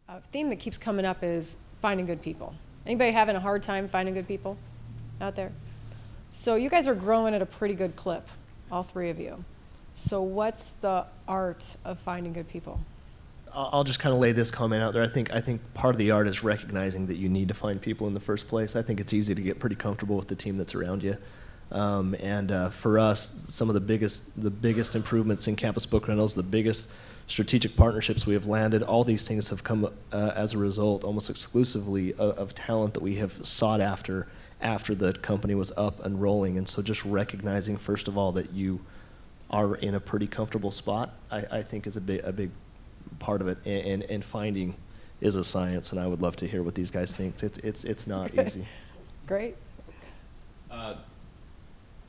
A theme that keeps coming up is finding good people. Anybody having a hard time finding good people out there? So you guys are growing at a pretty good clip, all three of you. So what's the art of finding good people? I'll just kind of lay this comment out there. I think part of the art is recognizing that you need to find people in the first place. I think it's easy to get pretty comfortable with the team that's around you. For us, some of the biggest improvements in campus book rentals, the biggest strategic partnerships we have landed, all these things have come as a result almost exclusively of talent that we have sought after the company was up and rolling. And so just recognizing, first of all, that you are in a pretty comfortable spot, I think is a big part of it. And finding is a science, and I would love to hear what these guys think. It's not easy. Great.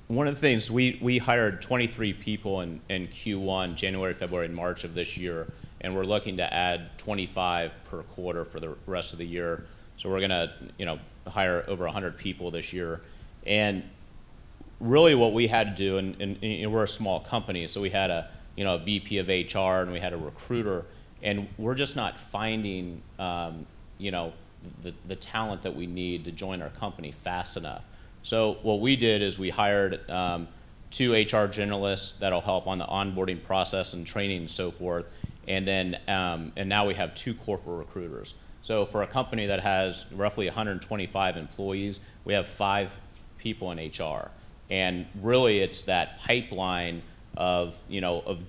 One of the things, we hired 23 people in Q1, January, February, and March of this year, and we're looking to add 25 per quarter for the rest of the year. So we're going to, hire over 100 people this year. And really what we had to do, and we're a small company, so we had a VP of HR and we had a recruiter, and we're just not finding, the talent that we need to join our company fast enough. So what we did is we hired 2 HR generalists that'll help on the onboarding process and training and so forth, and then and now we have 2 corporate recruiters. So for a company that has roughly 125 employees, we have 5 people in HR, and really it's that pipeline of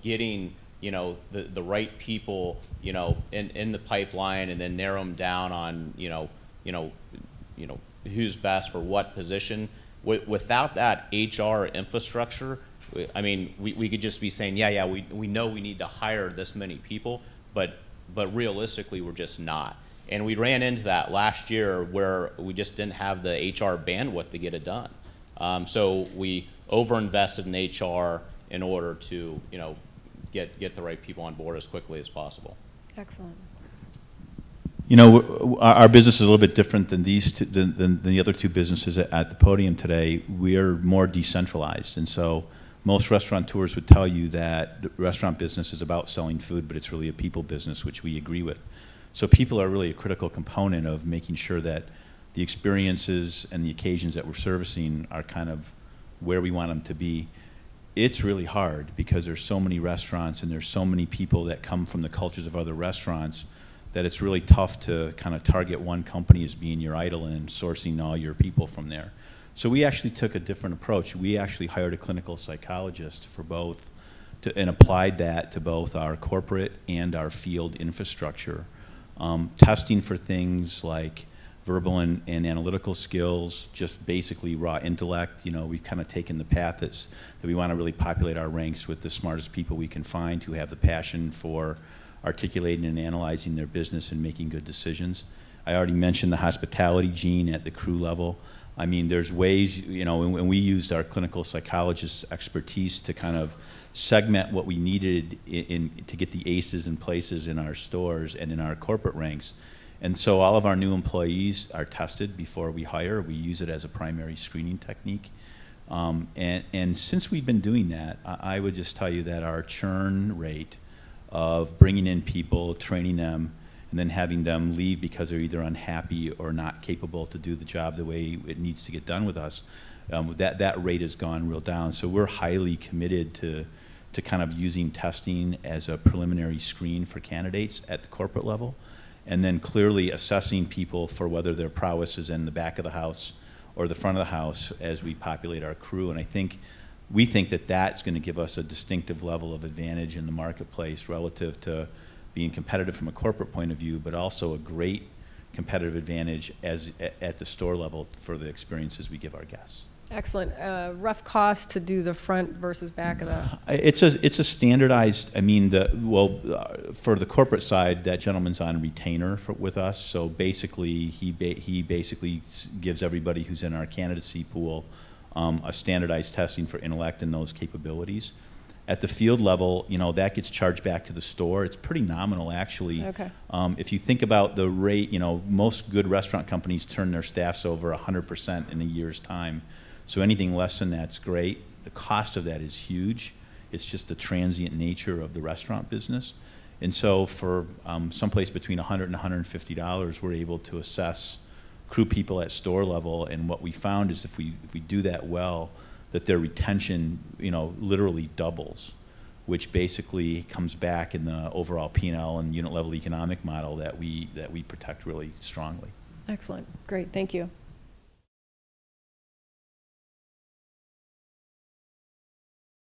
getting the right people in the pipeline, and then narrow them down on who's best for what position. Without that HR infrastructure, I mean, we could just be saying, yeah, we know we need to hire this many people, but realistically, we're just not. And we ran into that last year where we just didn't have the HR bandwidth to get it done. So we overinvested in HR in order to, get the right people on board as quickly as possible. Excellent. Our business is a little bit different than than the other 2 businesses at the podium today. We are more decentralized, and so most restaurateurs would tell you that the restaurant business is about selling food, but it's really a people business, which we agree with. So people are really a critical component of making sure that the experiences and the occasions that we're servicing are kind of where we want them to be. It's really hard because there's so many restaurants and there's so many people that come from the cultures of other restaurants that it's really tough to kind of target one company as being your idol and sourcing all your people from there. So we actually took a different approach. We actually hired a clinical psychologist for both and applied that to both our corporate and our field infrastructure. Testing for things like verbal and analytical skills, just basically raw intellect. We've kind of taken the path that we want to really populate our ranks with the smartest people we can find who have the passion for articulating and analyzing their business and making good decisions. I already mentioned the hospitality gene at the crew level. I mean, there's ways, when we used our clinical psychologist's expertise to kind of segment what we needed to get the aces in places in our stores and in our corporate ranks. And so all of our new employees are tested before we hire. We use it as a primary screening technique. And since we've been doing that, I would just tell you that our churn rate of bringing in people, training them, and then having them leave because they're either unhappy or not capable to do the job the way it needs to get done with us, that rate has gone real down. So we're highly committed to kind of using testing as a preliminary screen for candidates at the corporate level, and then clearly assessing people for whether their prowess is in the back of the house or the front of the house as we populate our crew. And we think that that's going to give us a distinctive level of advantage in the marketplace relative to being competitive from a corporate point of view, but also a great competitive advantage at the store level for the experiences we give our guests. Excellent. Rough cost to do the front versus back of the... It's a standardized, for the corporate side, that gentleman's on retainer with us, so basically he basically gives everybody who's in our candidacy pool a standardized testing for intellect and those capabilities. At the field level, that gets charged back to the store. It's pretty nominal, actually. Okay. If you think about the rate, most good restaurant companies turn their staffs over 100% in a year's time. So anything less than that's great. The cost of that is huge. It's just the transient nature of the restaurant business. And so for someplace between $100 and $150, we're able to assess crew people at store level. And what we found is if we do that well, that their retention, literally doubles, which basically comes back in the overall P&L and unit level economic model that we protect really strongly. Excellent. Great. Thank you.